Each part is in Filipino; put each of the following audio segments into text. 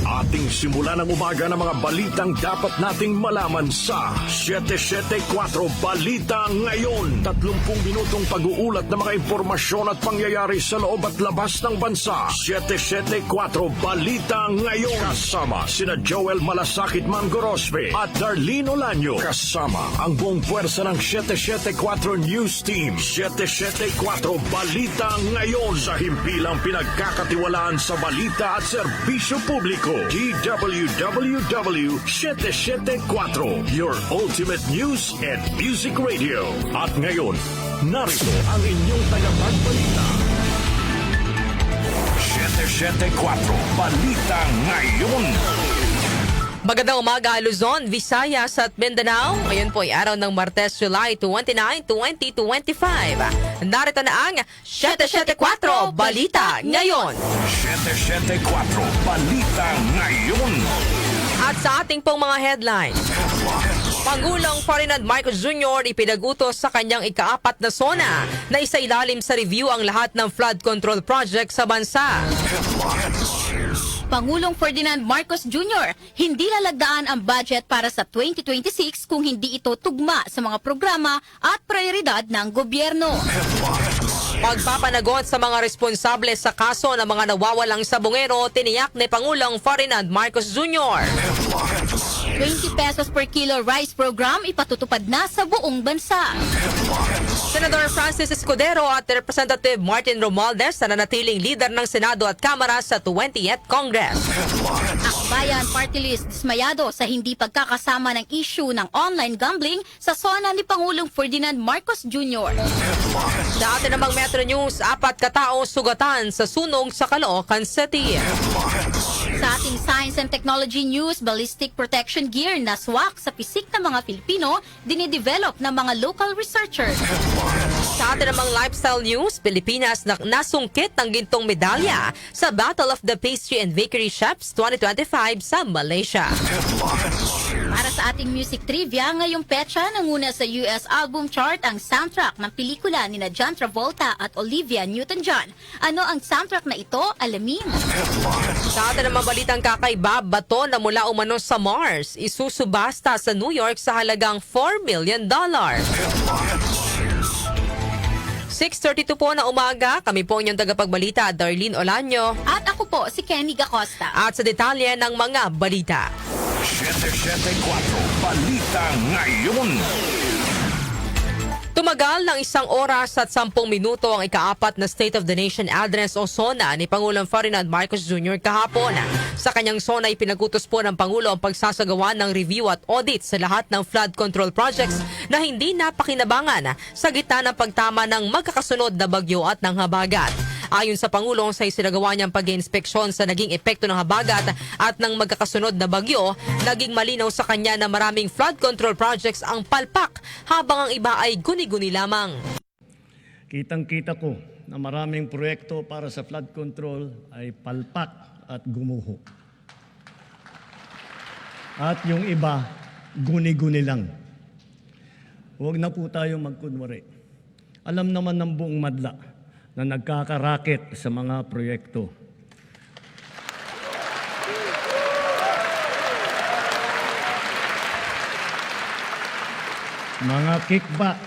Ating simulan ng umaga ng mga balitang dapat nating malaman sa 774 Balita Ngayon. 30 minutong pag-uulat ng mga impormasyon at pangyayari sa loob at labas ng bansa. 774 Balita Ngayon. Kasama sina Joel Malasakit Mangorospe at Darlene Olanyo. Kasama ang buong puwersa ng 774 News Team. 774 Balita Ngayon. Sa himpilang pinagkakatiwalaan sa balita at serbisyo publiko. DWWW 774, your ultimate news and music radio. At ngayon, narito ang inyong tagapagbalita. 774 Balita Ngayon. Magandang umaga, Luzon, Visayas at Mindanao. Ngayon po ay araw ng Martes, July 29, 2025. Narito na ang 774 Balita Ngayon. 774 Balita Ngayon. At sa ating pong mga headlines, Pangulong Ferdinand Marcos Jr. ipinagutos sa kanyang ika-4 na zona na isailalim sa review ang lahat ng flood control project sa bansa. Pangulong Ferdinand Marcos Jr., hindi lalagdaan ang budget para sa 2026 kung hindi ito tugma sa mga programa at prioridad ng gobyerno. Pagpapanagot sa mga responsable sa kaso ng mga nawawalang sabongero, tiniyak ni Pangulong Ferdinand Marcos Jr. 20 pesos per kilo rice program ipatutupad na sa buong bansa. Senador Francis Escudero at Representative Martin Romualdez na nanatiling leader ng Senado at Kamara sa 20th Congress. Akbayan Party List dismayado sa hindi pagkakasama ng issue ng online gambling sa zona ni Pangulong Ferdinand Marcos Jr. Sa atin namang Metro News, 4 katao sugatan sa sunog sa Caloocan City. Sa ating Science and Technology News, ballistic protection gear na swak sa pisik ng mga Pilipino, dinidevelop ng mga local researchers. Sa atin namang Lifestyle News, Pilipinas na nasungkit ng gintong medalya sa Battle of the Pastry and Bakery Chefs 2025 sa Malaysia. Para sa ating music trivia, ngayong petsa nanguna sa US album chart ang soundtrack ng pelikula ni John Travolta at Olivia Newton-John. Ano ang soundtrack na ito? Alamin. Sa atin namang balitang kakaiba, bato na mula umano sa Mars, isusubasta sa New York sa halagang $4 million. 6:32 po na umaga, kami po inyong tagapagbalita, Darlene Olanyo. At ako po, si Kenny Gacosta. At sa detalye ng mga balita. 774 Balita Ngayon. Tumagal ng 1 oras at 10 minuto ang ika-4 na State of the Nation Address o SONA ni Pangulong Ferdinand Marcos Jr. kahapon. Sa kanyang SONA, ipinagutos po ng Pangulo ang pagsasagawa ng review at audit sa lahat ng flood control projects na hindi napakinabangan sa gitna ng pagtama ng magkakasunod na bagyo at ng habagat. Ayon sa Pangulo, sa isinagawa niyang pag-inspeksyon sa naging epekto ng habagat at ng magkakasunod na bagyo, naging malinaw sa kanya na maraming flood control projects ang palpak habang ang iba ay guni-guni lamang. Kitang-kita ko na maraming proyekto para sa flood control ay palpak at gumuho. At yung iba, guni-guni lang. Huwag na po tayo magkunwari. Alam naman ng buong madla na nagkakaraket sa mga proyekto. Mga kickback,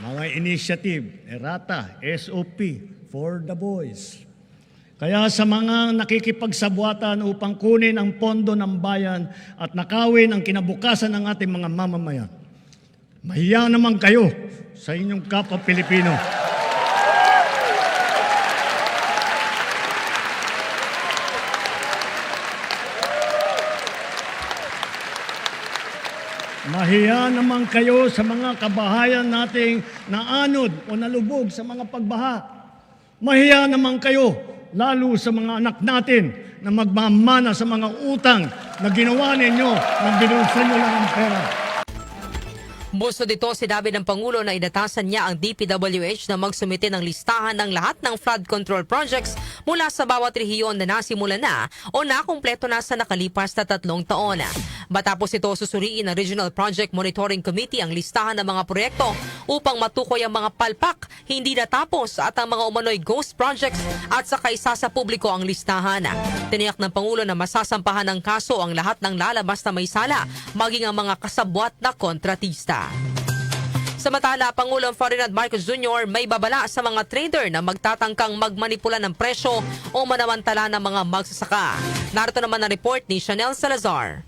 mga initiative, errata, SOP, for the boys. Kaya sa mga nakikipagsabuatan upang kunin ang pondo ng bayan at nakawin ang kinabukasan ng ating mga mamamayan, mahiya naman kayo sa inyong kapwa Pilipino. Mahiya naman kayo sa mga kabahayan nating naanod o nalubog sa mga pagbaha. Mahiya naman kayo, lalo sa mga anak natin na magmamana sa mga utang na ginawa ninyo nang binulsa nyo lang ang pera. Busto dito, sinabi ng Pangulo na inatasan niya ang DPWH na magsumite ng listahan ng lahat ng flood control projects mula sa bawat rehiyon na nasimula na o nakumpleto na sa nakalipas na 3 taon. Matapos ito susuriin ng Regional Project Monitoring Committee ang listahan ng mga proyekto upang matukoy ang mga palpak, hindi natapos at ang mga umano'y ghost projects at saka isa sa publiko ang listahan. Tiniyak ng Pangulo na masasampahan ng kaso ang lahat ng lalabas na may sala, maging ang mga kasabwat na kontratista. Samantala, Pangulong Ferdinand Marcos Jr. may babala sa mga trader na magtatangkang magmanipula ng presyo o manamantala ng mga magsasaka. Narito naman ang report ni Chanel Salazar.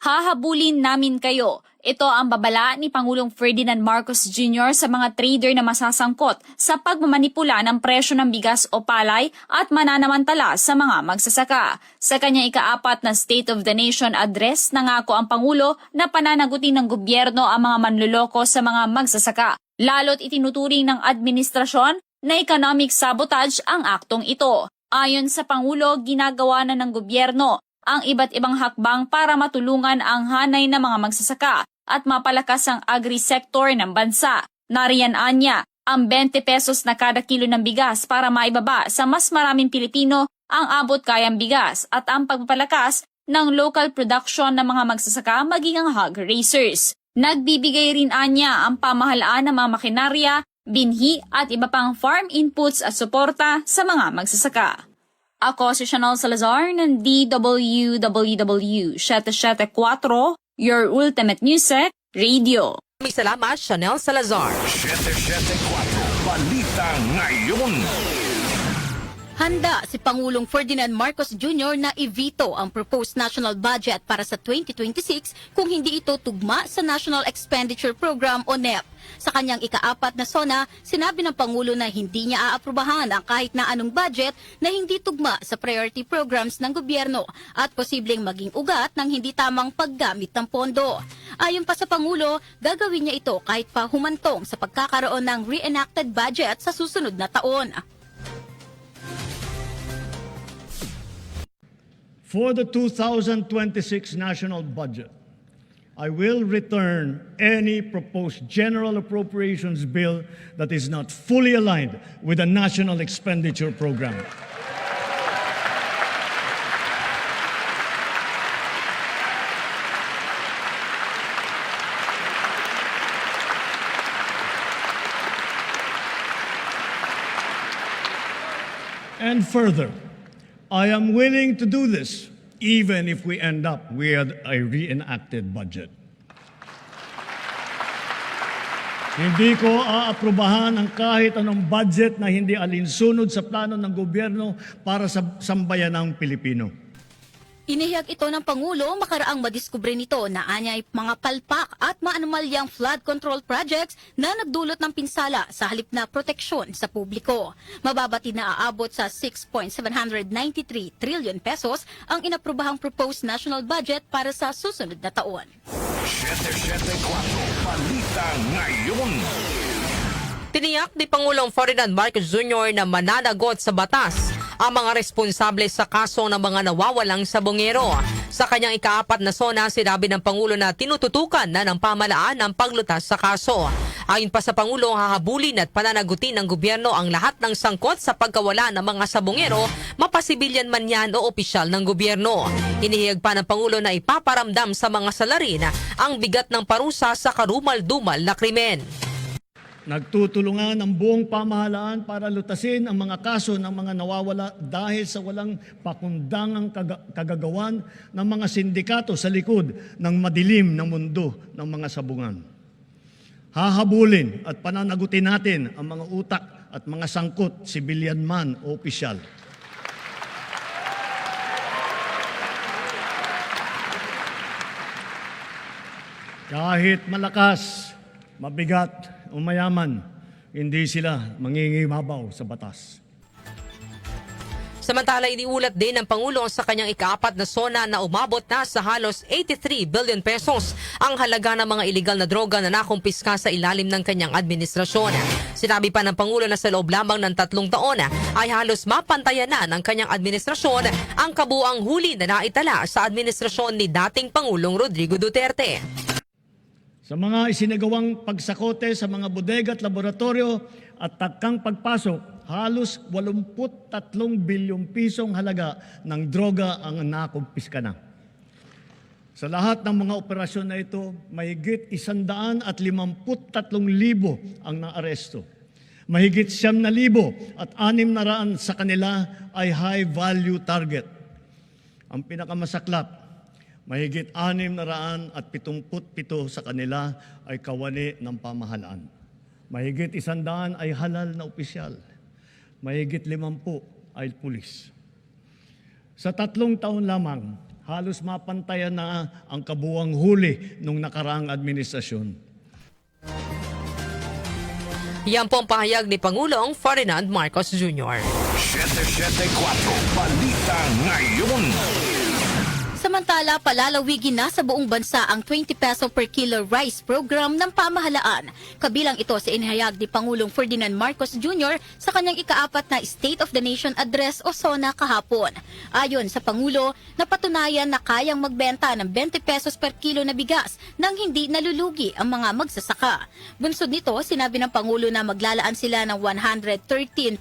Hahabulin namin kayo. Ito ang babala ni Pangulong Ferdinand Marcos Jr. sa mga trader na masasangkot sa pagmamanipula ng presyo ng bigas o palay at mananamantala sa mga magsasaka. Sa kanyang ika-4 na State of the Nation address, nangako ang Pangulo na pananagutin ng gobyerno ang mga manluloko sa mga magsasaka. Lalo't itinuturing ng administrasyon na economic sabotage ang aktong ito. Ayon sa Pangulo, ginagawa na ng gobyerno ang iba't ibang hakbang para matulungan ang hanay ng mga magsasaka at mapalakas ang agri-sector ng bansa. Nariyan anya ang 20 pesos na kada kilo ng bigas para maibaba sa mas maraming Pilipino ang abot kayang bigas at ang pagpapalakas ng local production ng mga magsasaka maging ang hog raisers. Nagbibigay rin anya ang pamahalaan ng mga makinarya, binhi at iba pang farm inputs at suporta sa mga magsasaka. Ako si Chanel Salazar ng DWWW 774, your ultimate music radio. May salamat, Chanel Salazar. 774 Balita Ngayon. Handa si Pangulong Ferdinand Marcos Jr. na i-veto ang proposed national budget para sa 2026 kung hindi ito tugma sa National Expenditure Program o NEP. Sa kanyang ika-4 na SONA, sinabi ng Pangulo na hindi niya aaprubahan ang kahit na anong budget na hindi tugma sa priority programs ng gobyerno at posibleng maging ugat ng hindi tamang paggamit ng pondo. Ayon pa sa Pangulo, gagawin niya ito kahit pa humantong sa pagkakaroon ng reenacted budget sa susunod na taon. For the 2026 national budget, I will return any proposed general appropriations bill that is not fully aligned with the national expenditure program. And further, I am willing to do this even if we end up with a reenacted budget. Hindi ko aaprubahan ang kahit anong budget na hindi alinsunod sa plano ng gobyerno para sa sambayanang Pilipino. Inihiyag ito ng Pangulo makaraang madiskubre nito na anyay mga palpak at maanomalyang flood control projects na nagdulot ng pinsala sa halip na proteksyon sa publiko. Mababati na aabot sa 6.793 trillion pesos ang inaprubahang proposed national budget para sa susunod na taon. 774 Balita Ngayon. Tiniyak ni Pangulong Ferdinand Marcos Jr. na mananagot sa batas ang mga responsable sa kaso ng mga nawawalang sabongero. Sa kanyang ika-4 na SONA, sinabi ng Pangulo na tinututukan na ng pamahalaan ang paglutas sa kaso. Ayon pa sa Pangulo, hahabulin at pananagutin ng gobyerno ang lahat ng sangkot sa pagkawala ng mga sabongero, mapasibilyan man yan o opisyal ng gobyerno. Inihiyag pa ng Pangulo na ipaparamdam sa mga salarin ang bigat ng parusa sa karumal-dumal na krimen. Nagtutulungan ang buong pamahalaan para lutasin ang mga kaso ng mga nawawala dahil sa walang pakundangang kagagawan ng mga sindikato sa likod ng madilim na mundo ng mga sabungan. Hahabulin at pananagutin natin ang mga utak at mga sangkot, sibilyan man o opisyal. Kahit malakas, mabigat, o mayaman, hindi sila mangingibabaw sa batas. Samantala, iniulat din ng Pangulo sa kanyang ika-4 na SONA na umabot na sa halos 83 billion pesos ang halaga ng mga iligal na droga na nakumpiska sa ilalim ng kanyang administrasyon. Sinabi pa ng Pangulo na sa loob lamang ng 3 taon ay halos mapantayan na ng kanyang administrasyon ang kabuang huli na naitala sa administrasyon ni dating Pangulong Rodrigo Duterte. Sa mga isinagawang pagsakote sa mga bodega at laboratorio at takang pagpasok, halos 83 bilyong pisong halaga ng droga ang nakumpiska na. Sa lahat ng mga operasyon na ito, mahigit 153,000 ang naaresto. Mahigit 9,000 at 600 sa kanila ay high-value target. Ang pinakamasaklap, mahigit 677 sa kanila ay kawani ng pamahalaan. Mahigit 100 ay halal na opisyal. Mahigit 50 ay pulis. Sa 3 taon lamang, halos mapantayan na ang kabuwang huli nung nakaraang administrasyon. Yan po ang pahayag ni Pangulong Ferdinand Marcos Jr. 774 Balita Ngayon. Samantala, palalawigin na sa buong bansa ang 20 peso per kilo rice program ng pamahalaan. Kabilang ito sa inihayag ni Pangulong Ferdinand Marcos Jr. sa kanyang ika-4 na State of the Nation Address o SONA kahapon. Ayon sa Pangulo, napatunayan na kayang magbenta ng 20 pesos per kilo na bigas nang hindi nalulugi ang mga magsasaka. Bunsod nito, sinabi ng Pangulo na maglalaan sila ng 113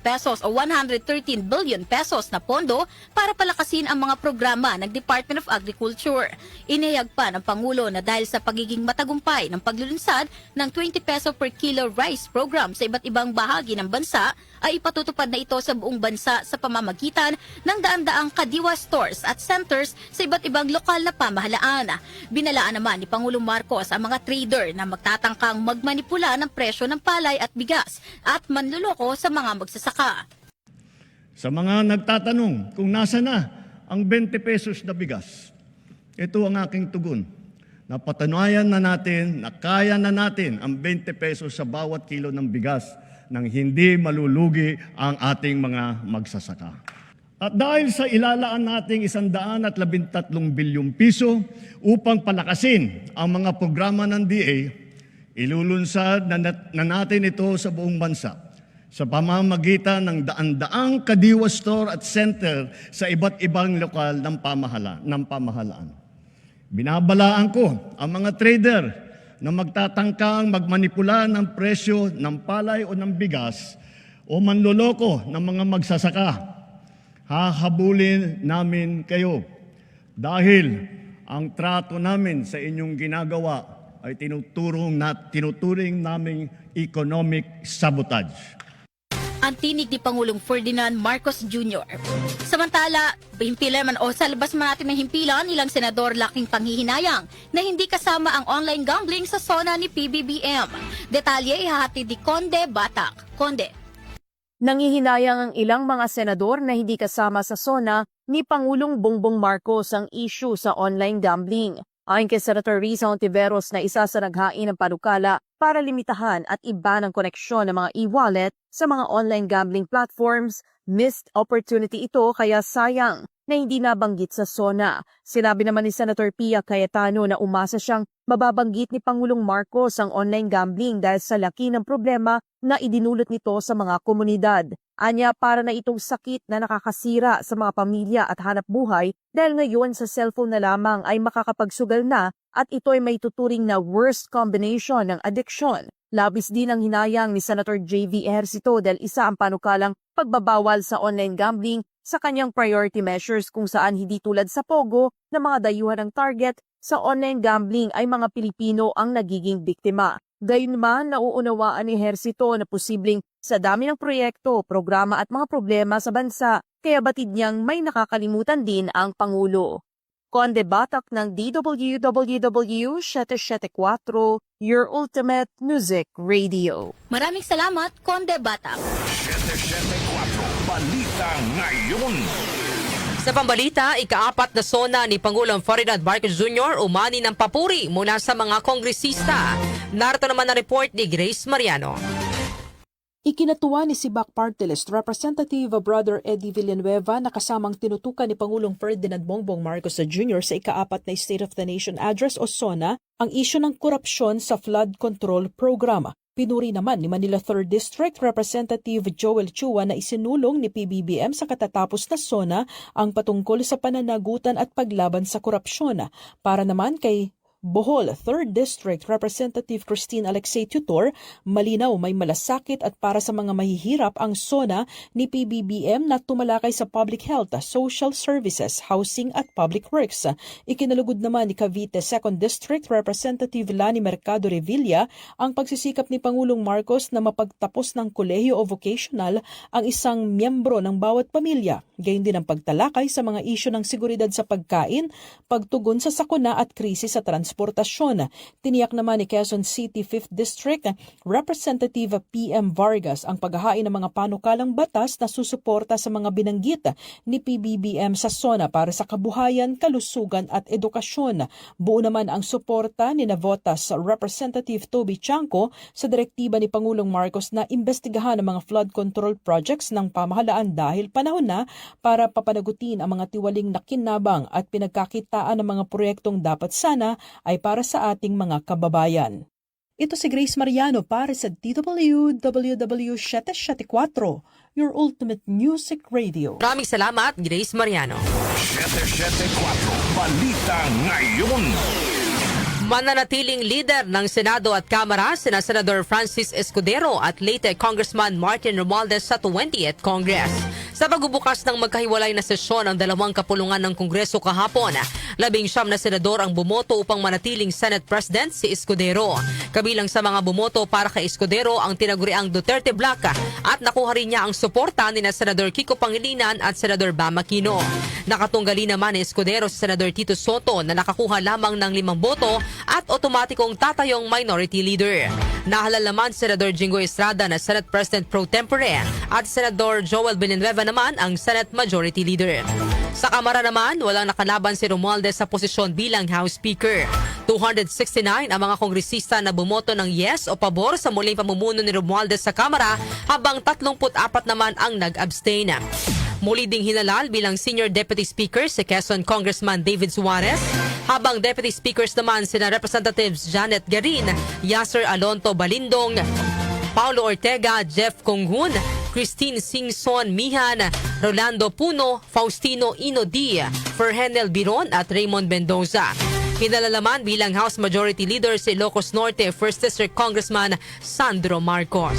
pesos o 113 billion pesos na pondo para palakasin ang mga programa ng Department of Agriculture. Inihayag pa ng Pangulo na dahil sa pagiging matagumpay ng paglulunsad ng 20 peso per kilo rice program sa iba't ibang bahagi ng bansa, ay ipatutupad na ito sa buong bansa sa pamamagitan ng daan-daang kadiwa stores at centers sa iba't ibang lokal na pamahalaan. Binalaan naman ni Pangulong Marcos ang mga trader na magtatangkang magmanipula ng presyo ng palay at bigas at manluloko sa mga magsasaka. Sa mga nagtatanong kung nasa na ang 20 pesos na bigas, ito ang aking tugon. Napatunayan na natin na kaya na natin ang 20 pesos sa bawat kilo ng bigas nang hindi malulugi ang ating mga magsasaka. At dahil sa ilalaan nating 113 bilyong piso upang palakasin ang mga programa ng DA, ilulunsad na natin ito sa buong bansa sa pamamagitan ng daan-daang kadiwa store at center sa iba't ibang lokal ng pamahalaan. Binabalaan ko ang mga trader na magtatangkang magmanipula ng presyo ng palay o ng bigas o manloloko ng mga magsasaka. Hahabulin namin kayo dahil ang trato namin sa inyong ginagawa ay tinuturing naming economic sabotage. Ang tinig ni Pangulong Ferdinand Marcos Jr. Samantala, himpilan o sa labas man natin ng himpilan, ilang senador laking panghihinayang na hindi kasama ang online gambling sa SONA ni PBBM. Detalye ihahatid ni Conde Batak. Conde. Nanghihinayang ang ilang mga senador na hindi kasama sa SONA ni Pangulong Bongbong Marcos ang issue sa online gambling. Ayon kay Senator Risa Hontiveros na isa sa naghain ng panukala para limitahan at iba ng koneksyon ng mga e-wallet sa mga online gambling platforms, missed opportunity ito kaya sayang na hindi nabanggit sa SONA. Sinabi naman ni Senator Pia Cayetano na umasa siyang mababanggit ni Pangulong Marcos ang online gambling dahil sa laki ng problema na idinulot nito sa mga komunidad. Anya, para na itong sakit na nakakasira sa mga pamilya at hanap buhay dahil ngayon sa cellphone na lamang ay makakapagsugal na at ito ay may tuturing na worst combination ng addiction. Labis din ang hinayang ni Senator J.V. Ejercito dahil isa ang panukalang pagbabawal sa online gambling sa kanyang priority measures kung saan hindi tulad sa Pogo na mga dayuhan ng target sa online gambling ay mga Pilipino ang nagiging biktima. Gayunman, nauunawaan ni Ejercito na posibleng sa dami ng proyekto, programa at mga problema sa bansa, kaya batid niyang may nakakalimutan din ang Pangulo. Conde Batak ng DWWW 774, your ultimate music radio. Maraming salamat, Conde Batak. 774 Balita Ngayon. Sa pambalita, ika-4 na SONA ni Pangulong Ferdinand Marcos Jr. umani ng papuri mula sa mga kongresista. Narito naman ang report ni Grace Mariano. Ikinatuwa ni Sibak Party List Representative Brother Eddie Villanueva na kasamang tinutukan ni Pangulong Ferdinand Bongbong Marcos Jr. sa ika-4 na State of the Nation Address o SONA ang isyu ng korupsyon sa flood control program. Pinuri naman ni Manila 3rd District Representative Joel Chua na isinulong ni PBBM sa katatapos na SONA ang patungkol sa pananagutan at paglaban sa korupsyon. Para naman kay Bohol 3rd District Representative Christine Alexei Tutor, malinaw may malasakit at para sa mga mahihirap ang SONA ni PBBM na tumalakay sa public health, social services, housing at public works. Ikinalugod naman ni Cavite 2nd District Representative Lani Mercado Revilla ang pagsisikap ni Pangulong Marcos na mapagtapos ng kolehiyo o vocational ang isang miyembro ng bawat pamilya. Gayon din ang pagtalakay sa mga isyu ng seguridad sa pagkain, pagtugon sa sakuna at krisis sa transportasyon. Tiniyak naman ni Quezon City 5th District Representative PM Vargas ang paghahain ng mga panukalang batas na susuporta sa mga binanggit ni PBBM sa SONA para sa kabuhayan, kalusugan at edukasyon. Buo naman ang suporta ni Navotas Representative Toby Chanco sa direktiba ni Pangulong Marcos na imbestigahan ang mga flood control projects ng pamahalaan dahil panahon na para papanagutin ang mga tiwaling nakinabang at pinagkakitaan ng mga proyektong dapat sana ay para sa ating mga kababayan. Ito si Grace Mariano para sa DWWW 774, your ultimate music radio. Maraming salamat, Grace Mariano. 774 Balita Ngayon. Mananatiling leader ng Senado at Kamara sina Senador Francis Escudero at late Congressman Martin Romualdez sa 20th Congress. Sa pagbubukas ng magkahiwalay na sesyon ng dalawang kapulungan ng Kongreso kahapon, 19 na senador ang bumoto upang manatiling Senate President si Escudero. Kabilang sa mga bumoto para kay Escudero ang tinaguriang Duterte Bloc at nakuha rin niya ang suporta ni na Senador Kiko Pangilinan at Senador Bam Aquino. Nakatunggali naman ni Escudero si Senador Tito Soto na nakakuha lamang ng 5 boto at otomatikong tatayong minority leader. Nahalal naman si Senador Jingo Estrada na Senate President Pro Tempore at Senador Joel Villanueva naman ang Senate Majority Leader. Sa Kamara naman, walang nakalaban si Romualdez sa posisyon bilang House Speaker. 269 ang mga kongresista na bumoto ng yes o pabor sa muling pamumuno ni Romualdez sa Kamara habang 34 naman ang nag-abstain. Muli ding hinalal bilang Senior Deputy Speaker si Quezon Congressman David Suarez, habang Deputy Speakers naman sina Representatives Janet Garin, Yasser Alonto Balindong, Paulo Ortega, Jeff Conghun, Christine Singson Mihan, Rolando Puno, Faustino Inodi, Ferhenel Biron at Raymond Mendoza. Hinalalaman bilang House Majority Leader si Ilocos Norte 1st District Congressman Sandro Marcos.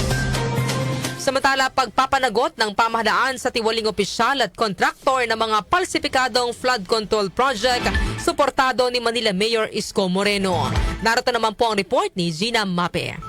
Samantala, pagpapanagot ng pamahalaan sa tiwaling opisyal at kontraktor ng mga palsipikadong flood control project, suportado ni Manila Mayor Isko Moreno. Narito naman po ang report ni Gina Mape.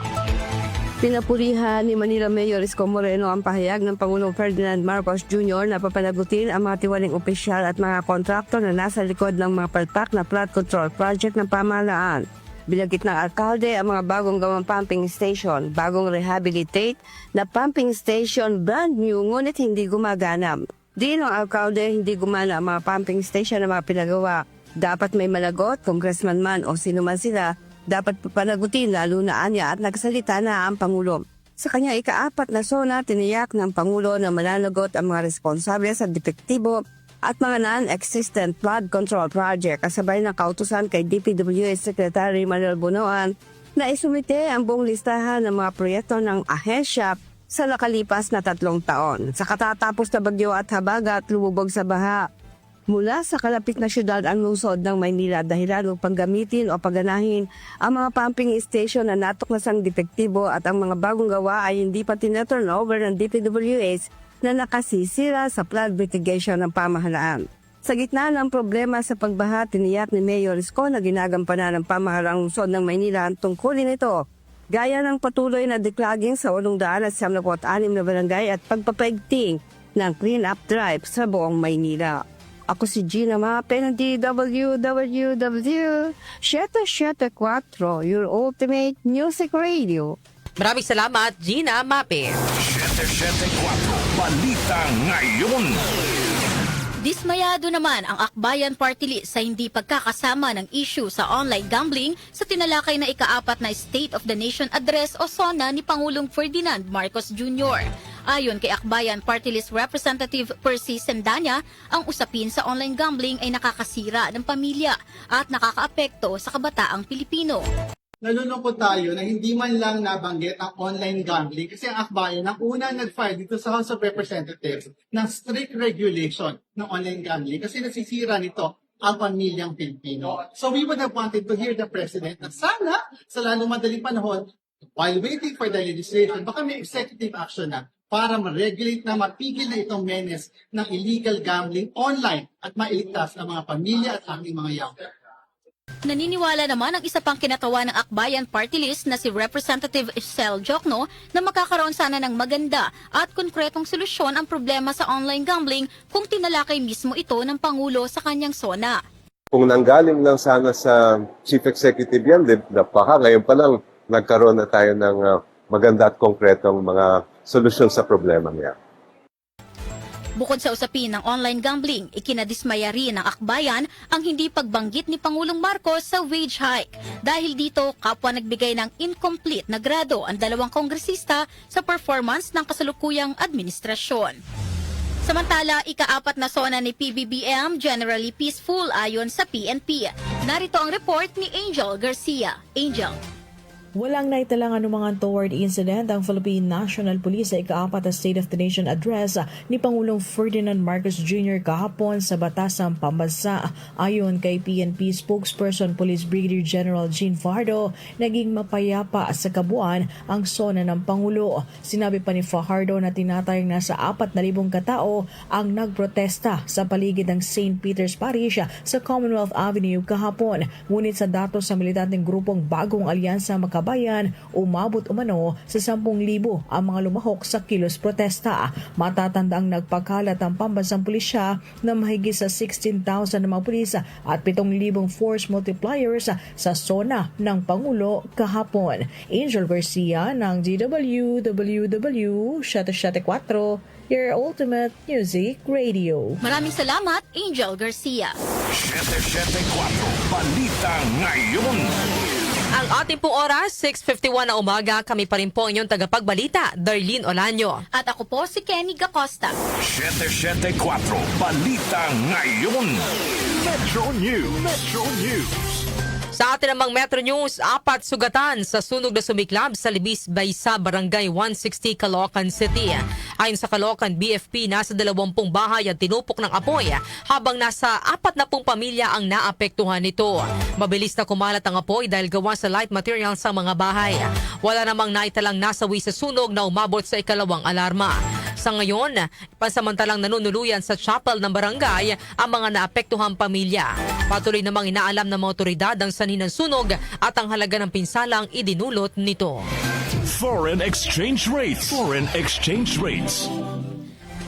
Pinapulihan ni Manila Mayor Isko Moreno ang pahayag ng Pangulong Ferdinand Marcos Jr. na papanagutin ang mga tiwaling opisyal at mga kontraktor na nasa likod ng mga palpak na flood control project ng pamahalaan. Binanggit ng alkalde ang mga bagong gawang pumping station, bagong rehabilitate na pumping station brand new ngunit hindi gumagana. Di ng alkalde hindi gumana ang mga pumping station na mga pinagawa. Dapat may managot, congressman man o sino man sila, dapat papanagutin lalo na anya at nagsalita na ang Pangulo. Sa kanya ika-4 na SONA, tiniyak ng Pangulo na mananagot ang mga responsable sa depektibo at mga non-existent flood control project kasabay ng kautusan kay DPWH Secretary Manuel Bunoan na isumite ang buong listahan ng mga proyekto ng ahensya sa nakalipas na 3 taon. Sa katatapos na bagyo at habagat lumubog sa baha mula sa kalapit na syudad ang lungsod ng Maynila dahilan upang gamitin o pagganahin ang mga pumping station na natuklasang depektibo at ang mga bagong gawa ay hindi pa tina-turnover ng DPWH na nakasisira sa flood mitigation ng pamahalaan. Sa gitna ng problema sa pagbaha, tiniyak ni Mayor Isko na ginagampanan ng pamahalaang lungsod ng Maynila ang tungkulin ito, gaya ng patuloy na declogging sa 876 na barangay at pagpapaigting ng clean-up drive sa buong Maynila. Ako si Gina Mape ng DWWW 774, your ultimate music radio. Maraming salamat, Gina Mape. 774 Balita Ngayon. Dismayado naman ang Akbayan Party List sa hindi pagkakasama ng issue sa online gambling sa tinalakay na ika-4 na State of the Nation Address o SONA ni Pangulong Ferdinand Marcos Jr. Ayon kay Akbayan Party List Representative Percy Sendanya, ang usapin sa online gambling ay nakakasira ng pamilya at nakakaapekto sa kabataang Pilipino. Nalulungkot tayo na hindi man lang nabanggit ang online gambling kasi ang Akbayan ang una nag-file dito sa House of Representatives ng strict regulation ng online gambling kasi nasisira nito ang pamilyang Pilipino. So we would have wanted to hear the President na sana sa lalong madaling panahon, while waiting for the legislation, baka may executive action na para ma-regulate na, mapigil na itong menace ng illegal gambling online at mailigtas ang mga pamilya at ating mga young. Naniniwala naman ang isa pang kinatawa ng Akbayan Party List na si Representative Sel Jokno na makakaroon sana ng maganda at konkretong solusyon ang problema sa online gambling kung tinalakay mismo ito ng Pangulo sa kanyang SONA. Kung nanggaling lang sana sa Chief Executive yan, baka ngayon pa lang nagkaroon na tayo ng maganda at konkretong mga solusyon sa problema niya. Bukod sa usapin ng online gambling, ikinadismaya rin ng Akbayan ang hindi pagbanggit ni Pangulong Marcos sa wage hike. Dahil dito, kapwa nagbigay ng incomplete na grado ang dalawang kongresista sa performance ng kasalukuyang administrasyon. Samantala, ika-4 na SONA ni PBBM generally peaceful ayon sa PNP. Narito ang report ni Angel Garcia. Angel. Walang naitalang anumang untoward incident ang Philippine National Police sa ika-4 na State of the Nation address ni Pangulong Ferdinand Marcos Jr. kahapon sa Batasang Pambansa. Ayon kay PNP spokesperson Police Brigadier General Jean Fajardo, naging mapayapa sa kabuuan ang SONA ng Pangulo. Sinabi pa ni Fajardo na tinatayang nasa 4,000 katao ang nagprotesta sa paligid ng St. Peter's Parish sa Commonwealth Avenue kahapon. Ngunit sa datos sa militanteng grupong Bagong Alyansa Makabayan, umabot umano sa 10,000 ang mga lumahok sa kilos protesta. Matatanda ang nagpakalat ang pambansang pulisya na mahigit sa 16,000 na mga pulis at 7,000 force multipliers sa SONA ng Pangulo kahapon. Angel Garcia ng DWWW 774, your ultimate music radio. Maraming salamat, Angel Garcia. 774 Balita Ngayon. Ang ating pong oras, 6:51 na umaga, kami pa rin po inyong tagapagbalita, Darlene Olanyo. At ako po si Kenny Gacosta. 774 Balita Ngayon. Metro News. Metro News. Sa atin namang Metro News, 4 sugatan sa sunog na sumiklab sa Libis Baysa, Barangay 160, Caloocan City. Ayon sa Caloocan BFP, nasa 20 bahay ang tinupok ng apoy habang nasa 40 pamilya ang naapektuhan nito. Mabilis na kumalat ang apoy dahil gawa sa light material sa mga bahay. Wala namang naitalang nasawi sa sunog na umabot sa ikalawang alarma. Sa ngayon, pansamantalang nanunuluyan sa chapel ng barangay ang mga naapektuhang pamilya. Patuloy namang inaalam ng mga otoridad ang sanhi ng sunog at ang halaga ng pinsalang idinulot nito. Foreign exchange rates. Foreign exchange rates.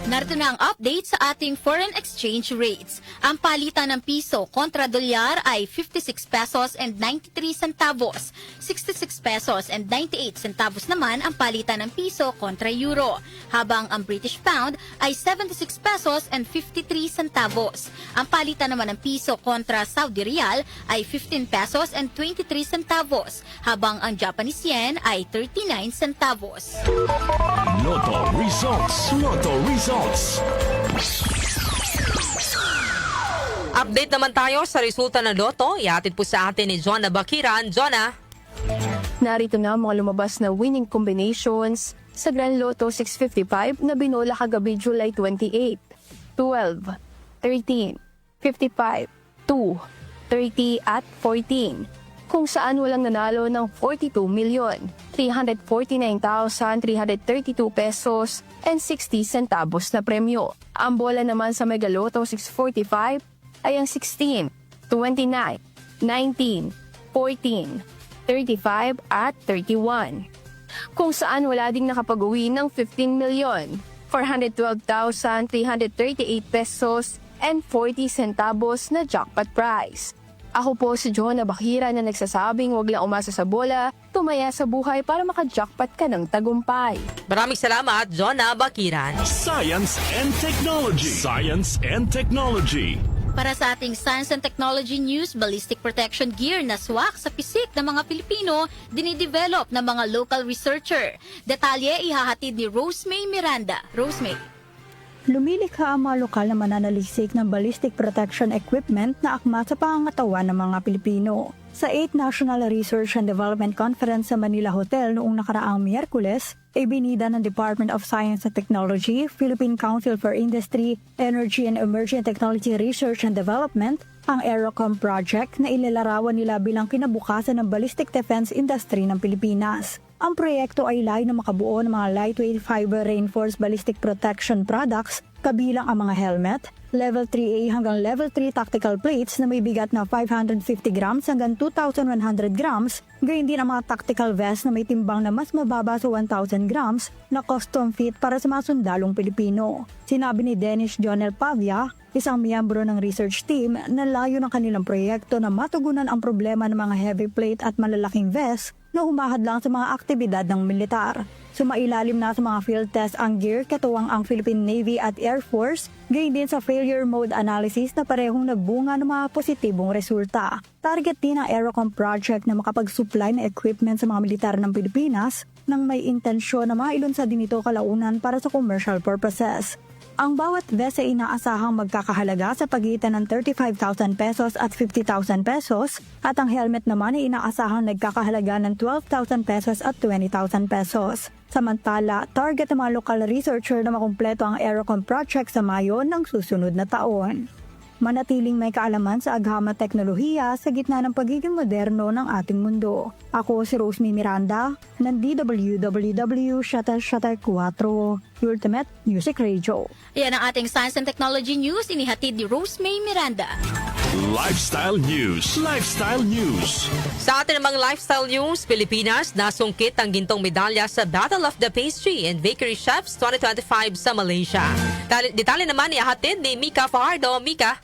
Narito na ang update sa ating foreign exchange rates. Ang palitan ng piso kontra dolyar ay 56 pesos and 93 centavos. 66 pesos and 98 centavos naman ang palitan ng piso kontra euro. Habang ang British pound ay 76 pesos and 53 centavos. Ang palitan naman ng piso kontra Saudi Riyal ay 15 pesos and 23 centavos. Habang ang Japanese yen ay 39 centavos. Lotto results. Lotto results. Update naman tayo sa resulta ng Lotto. Ihatid po sa atin ni Jonah Bakiran. Jonah. Narito na ang mga lumabas na winning combinations sa Grand Lotto 655 na binola kagabi July 28, 12, 13, 55, 2, 30 at 14. Kung saan walang nanalo ng 42,349,332 pesos and 60 centavos na premyo. Ang bola naman sa Mega Lotto 645 ay ang 16, 29, 19, 14, 35 at 31. Kung saan wala ding nakapag-uwi ng 15,412,338 pesos and 40 centavos na jackpot prize. Ako po si Jonah Bakira na nagsasabing huwag lang umasa sa bola, tumaya sa buhay para maka-jackpot ka ng tagumpay. Maraming salamat, Jonah Bakiran. Science and Technology. Science and Technology. Para sa ating Science and Technology News, ballistic protection gear na swak sa pisik ng mga Pilipino, dinidevelop ng mga local researcher. Detalye ihahatid ni Rosemay Miranda. Rosemay. Lumilikha ang mga lokal na mananalisik ng ballistic protection equipment na akma sa pangangatawan ng mga Pilipino. Sa 8th National Research and Development Conference sa Manila Hotel noong nakaraang Miyerkules, ibinida ng Department of Science and Technology, Philippine Council for Industry, Energy and Emerging Technology Research and Development ang Aerocom project na ilalarawan nila bilang kinabukasan ng ballistic defense industry ng Pilipinas. Ang proyekto ay layo na makabuo ng mga lightweight fiber reinforced ballistic protection products kabilang ang mga helmet, level 3A hanggang level 3 tactical plates na may bigat na 550 grams hanggang 2,100 grams, gayon din ang mga tactical vest na may timbang na mas mababa sa 1,000 grams na custom fit para sa mga sundalong Pilipino. Sinabi ni Dennis Jonel Pavia, isang miyembro ng research team, na layo ng kanilang proyekto na matugunan ang problema ng mga heavy plate at malalaking vest na humahadlang sa mga aktibidad ng militar. Sumailalim na sa mga field test ang gear katuwang ang Philippine Navy at Air Force, gayon din sa failure mode analysis na parehong nagbunga ng mga positibong resulta. Target din ang Aerocom project na makapag-supply ng equipment sa mga militar ng Pilipinas nang may intensyon na mailunsad din ito kalaunan para sa commercial purposes. Ang bawat vest ay inaasahang magkakahalaga sa pagitan ng 35,000 pesos at 50,000 pesos at ang helmet naman ay inaasahang nagkakahalaga ng 12,000 pesos at 20,000 pesos. Samantala, target ng mga lokal researcher na makumpleto ang Aerocom project sa Mayo ng susunod na taon. Manatiling may kaalaman sa agham at teknolohiya sa gitna ng pagiging moderno ng ating mundo. Ako si Rosemary Miranda ng DWWW Shuttle 4 Ultimate Music Radio. Yan ang ating Science and Technology News, inihatid ni Rosemary Miranda. Lifestyle News. Lifestyle News. Sa atin namang lifestyle news, Pilipinas nasungkit ang gintong medalya sa Battle of the Pastry and Bakery Chefs 2025 sa Malaysia. Detalye naman ihahatid ni Mika Fajardo. Mika.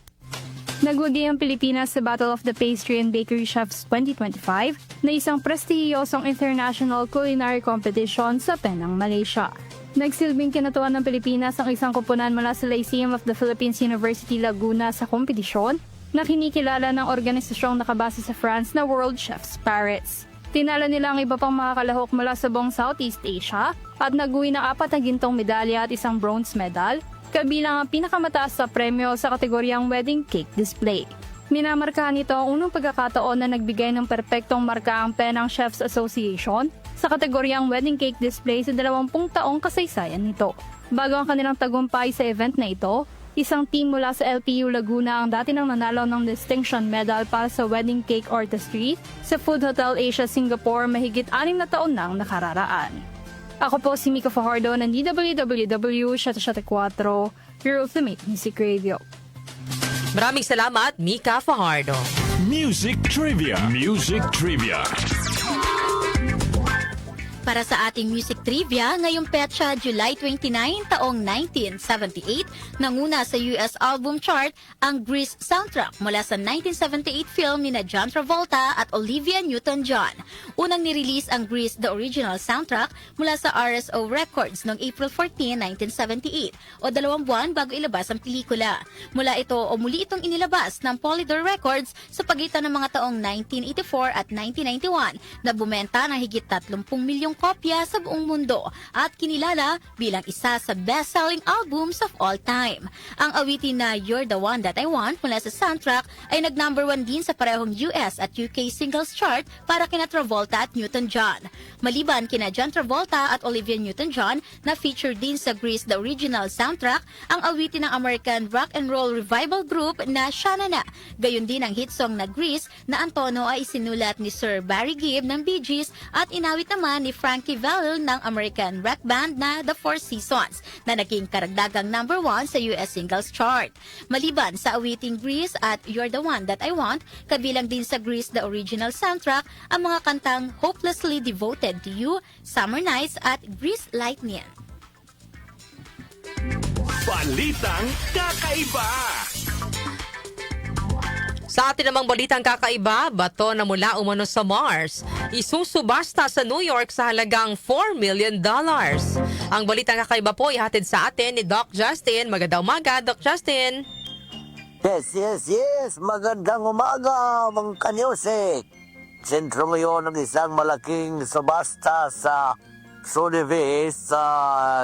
Nagwagi ang Pilipinas sa Battle of the Pastry and Bakery Chefs 2025 na isang prestihiyosong international culinary competition sa Penang, Malaysia. Nagsilbing kinatuan ng Pilipinas ang isang koponan mula sa Lyceum of the Philippines University Laguna sa kompetisyon na kinikilala ng organisasyong nakabase sa France na World Chefs Paris. Tinala nila ang iba pang mga kalahok mula sa buong Southeast Asia at nag-uwi ng 4 na gintong medalya at isang bronze medal, kabilang ang pinakamataas sa premyo sa kategoryang wedding cake display. Minamarkahan nito ang unang pagkakataon na nagbigay ng perpektong marka ang Penang Chefs Association sa kategoryang wedding cake display sa 20 taong kasaysayan nito. Bago ang kanilang tagumpay sa event na ito, isang team mula sa LPU Laguna ang dati nang nanalo ng distinction medal para sa wedding cake artistry sa Food Hotel Asia Singapore mahigit 6 na taon nang nakararaan. Ako po si Mika Fajardo ng DWWW 4, your Ultimate Music Radio. Maraming salamat, Mika Fajardo. Music Trivia. Music Trivia. Para sa ating music trivia, ngayong petsa July 29 taong 1978, nanguna sa US album chart ang Grease soundtrack mula sa 1978 film ni John Travolta at Olivia Newton-John. Unang nirelease ang Grease the original soundtrack mula sa RSO Records noong April 14, 1978 o 2 buwan bago ilabas ang pelikula. Muli itong inilabas ng Polydor Records sa pagitan ng mga taong 1984 at 1991 na bumenta ng higit 30 milyong kopya sa buong mundo at kinilala bilang isa sa best-selling albums of all time. Ang awitin na You're the One That I Want mula sa soundtrack ay nag-number 1 din sa parehong US at UK singles chart para kina Travolta at Newton-John. Maliban kina John Travolta at Olivia Newton-John na feature din sa Grease the original soundtrack, ang awitin ng American rock and roll revival group na Sha-Na-Na. Gayon din ang hit song na Grease na ang tono ay isinulat ni Sir Barry Gibb ng Bee Gees at inawit naman ni Frankie Valli ng American rock band na The Four Seasons na naging karagdagang number 1 sa US singles chart. Maliban sa awiting Grease at You're the One That I Want, kabilang din sa Grease the original soundtrack ang mga kantang Hopelessly Devoted to You, Summer Nights at Grease Lightning. Balitang kakaiba. Sa atin namang balitang kakaiba, bato na mula umano sa Mars, isusubasta sa New York sa halagang $4 million. Ang balitang kakaiba po ihatid sa atin ni Doc Justin. Magandang umaga, Doc Justin. Yes. Magandang umaga, mga kanyosik. Sentro ngayon ng isang malaking subasta sa Sotheby's sa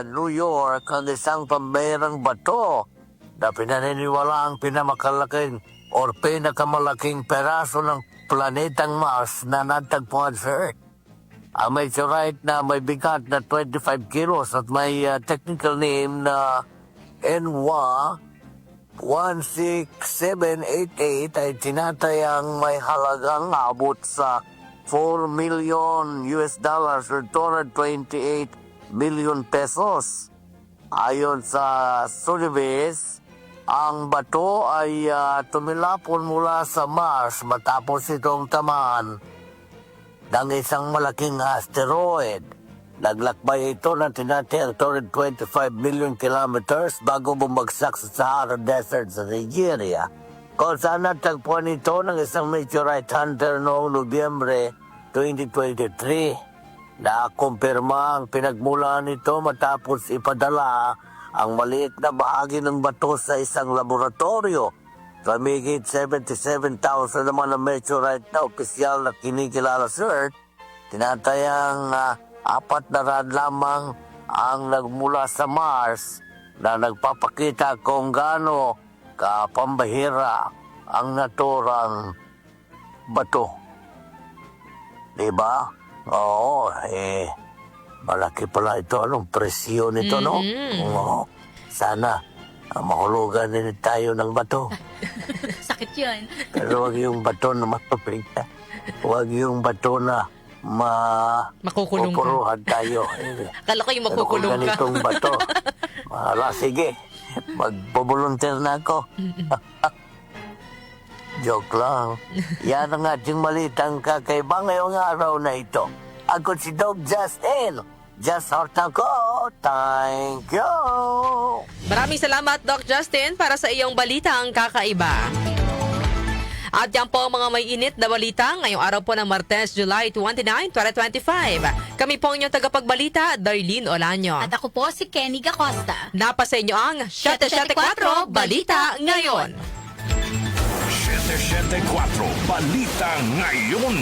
New York ang isang pambayarang bato na pinaniniwala ang pinakamalaking peraso ng planetang Mars na natagpuan sa Earth. Ang meteorite na may bigat na 25 kilos at may technical name na NWA 16788 ay tinatayang may halagang abot sa $4 million or 228 million pesos. Ayon sa Sotheby's, ang bato ay tumilapon mula sa Mars matapos itong tamaan ng isang malaking asteroid. Naglakbay ito ng tinatayang 225 million kilometers bago bumagsak sa Sahara Desert sa Nigeria, kung saan natagpuan ito ng isang meteorite hunter noong Nobyembre 2023. Nakumpirma ang pinagmulan nito matapos ipadala ang maliit na bahagi ng bato sa isang laboratorio. Kamigit 77,000 naman ang meteorite na opisyal na kinikilala sa Earth. Tinatayang 400 lamang ang nagmula sa Mars na nagpapakita kung gaano kapambahira ang naturang bato. Diba? Oo, malaki pala ito. Anong presyo nito, no? Oo, sana mahulugan din tayo ng bato. Sakit yun. Pero wag yung bato na mapapita. Wag yung bato na Makukulong ka. pupuruhan tayo. Akala ko yung makukulong Pero kung ka. ganitong bato, sige, magbo-volunteer na ako. Joke lang. Yan ang ating malitang kakaiba ngayong araw na ito. Ako si Dog Justin. Just out ako. Thank you. Maraming salamat, Doc Justin, para sa iyong balitang kakaiba. At yan po ang mga may init na balita ngayong araw po ng Martes, July 29, 2025. Kami po ang inyong tagapagbalita, Darlene Olanyo. At ako po si Kenny Gacosta. Napasa inyo ang 774 Balita Ngayon. 774 Balita Ngayon.